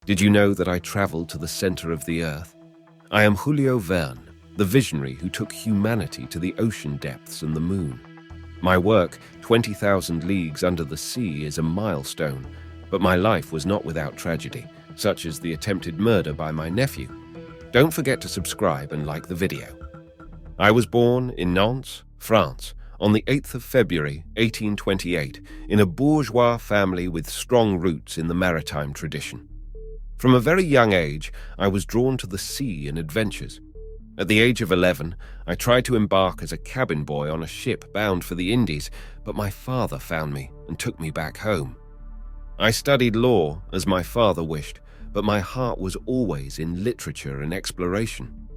Did you know that I traveled to the center of the Earth? I am Julio Verne, the visionary who took humanity to the ocean depths and the moon. My work, 20,000 Leagues Under the Sea, is a milestone, but my life was not without tragedy, such as the attempted murder by my nephew. Don't forget to subscribe and like the video. I was born in Nantes, France, on the 8th of February, 1828, in a bourgeois family with strong roots in the maritime tradition. From a very young age, I was drawn to the sea and adventures. At the age of 11, I tried to embark as a cabin boy on a ship bound for the Indies, but my father found me and took me back home. I studied law, as my father wished, but my heart was always in literature and exploration.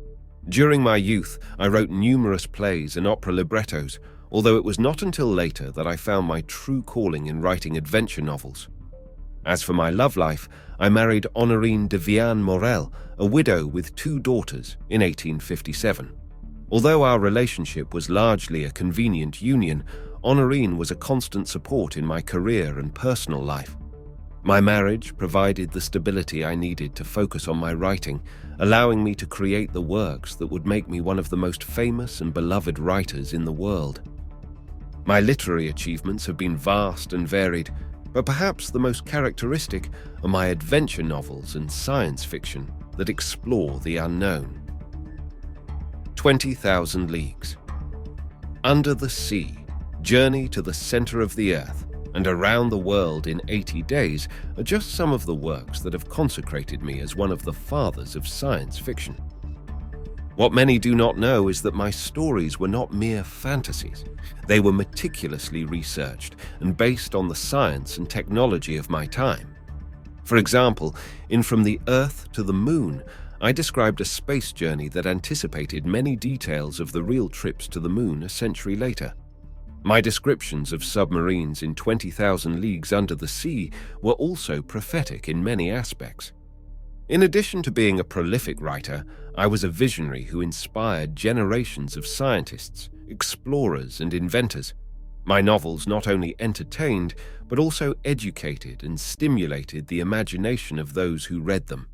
During my youth, I wrote numerous plays and opera librettos, although it was not until later that I found my true calling in writing adventure novels. As for my love life, I married Honorine de Viane-Morel, a widow with 2 daughters, in 1857. Although our relationship was largely a convenient union, Honorine was a constant support in my career and personal life. My marriage provided the stability I needed to focus on my writing, allowing me to create the works that would make me one of the most famous and beloved writers in the world. My literary achievements have been vast and varied, but perhaps the most characteristic are my adventure novels and science fiction that explore the unknown. 20,000 Leagues. Under the Sea, Journey to the Center of the Earth, and Around the World in 80 Days are just some of the works that have consecrated me as one of the fathers of science fiction. What many do not know is that my stories were not mere fantasies. They were meticulously researched and based on the science and technology of my time. For example, in From the Earth to the Moon, I described a space journey that anticipated many details of the real trips to the moon a century later. My descriptions of submarines in 20,000 Leagues Under the Sea were also prophetic in many aspects. In addition to being a prolific writer, I was a visionary who inspired generations of scientists, explorers, and inventors. My novels not only entertained, but also educated and stimulated the imagination of those who read them.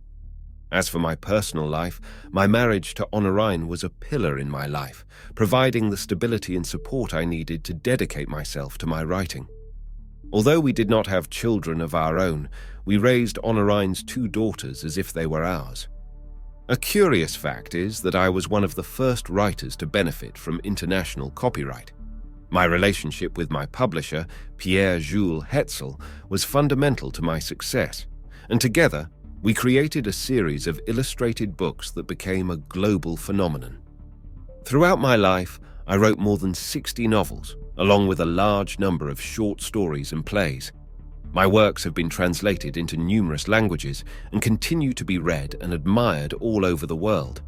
As for my personal life, my marriage to Honorine was a pillar in my life, providing the stability and support I needed to dedicate myself to my writing. Although we did not have children of our own, we raised Honorine's 2 daughters as if they were ours. A curious fact is that I was one of the first writers to benefit from international copyright. My relationship with my publisher, Pierre-Jules Hetzel, was fundamental to my success, and together we created a series of illustrated books that became a global phenomenon. Throughout my life, I wrote more than 60 novels, along with a large number of short stories and plays. My works have been translated into numerous languages and continue to be read and admired all over the world.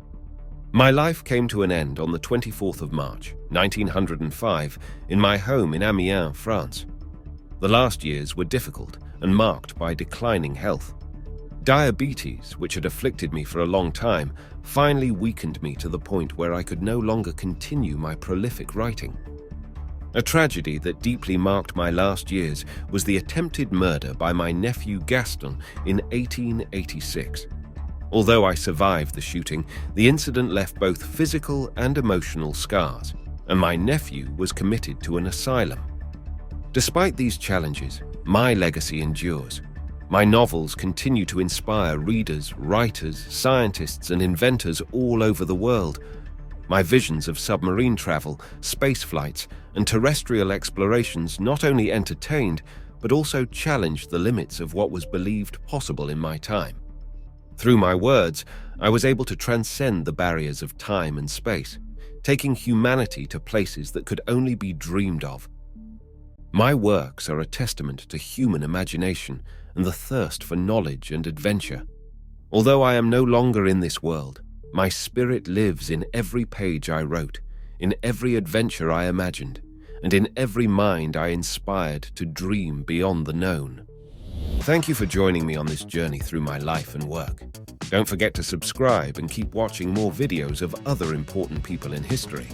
My life came to an end on the 24th of March, 1905, in my home in Amiens, France. The last years were difficult and marked by declining health. Diabetes, which had afflicted me for a long time, finally weakened me to the point where I could no longer continue my prolific writing. A tragedy that deeply marked my last years was the attempted murder by my nephew Gaston in 1886. Although I survived the shooting, the incident left both physical and emotional scars, and my nephew was committed to an asylum. Despite these challenges, my legacy endures. My novels continue to inspire readers, writers, scientists, and inventors all over the world. My visions of submarine travel, space flights, and terrestrial explorations not only entertained, but also challenged the limits of what was believed possible in my time. Through my words, I was able to transcend the barriers of time and space, taking humanity to places that could only be dreamed of. My works are a testament to human imagination and the thirst for knowledge and adventure. Although I am no longer in this world, my spirit lives in every page I wrote, in every adventure I imagined, and in every mind I inspired to dream beyond the known. Thank you for joining me on this journey through my life and work. Don't forget to subscribe and keep watching more videos of other important people in history.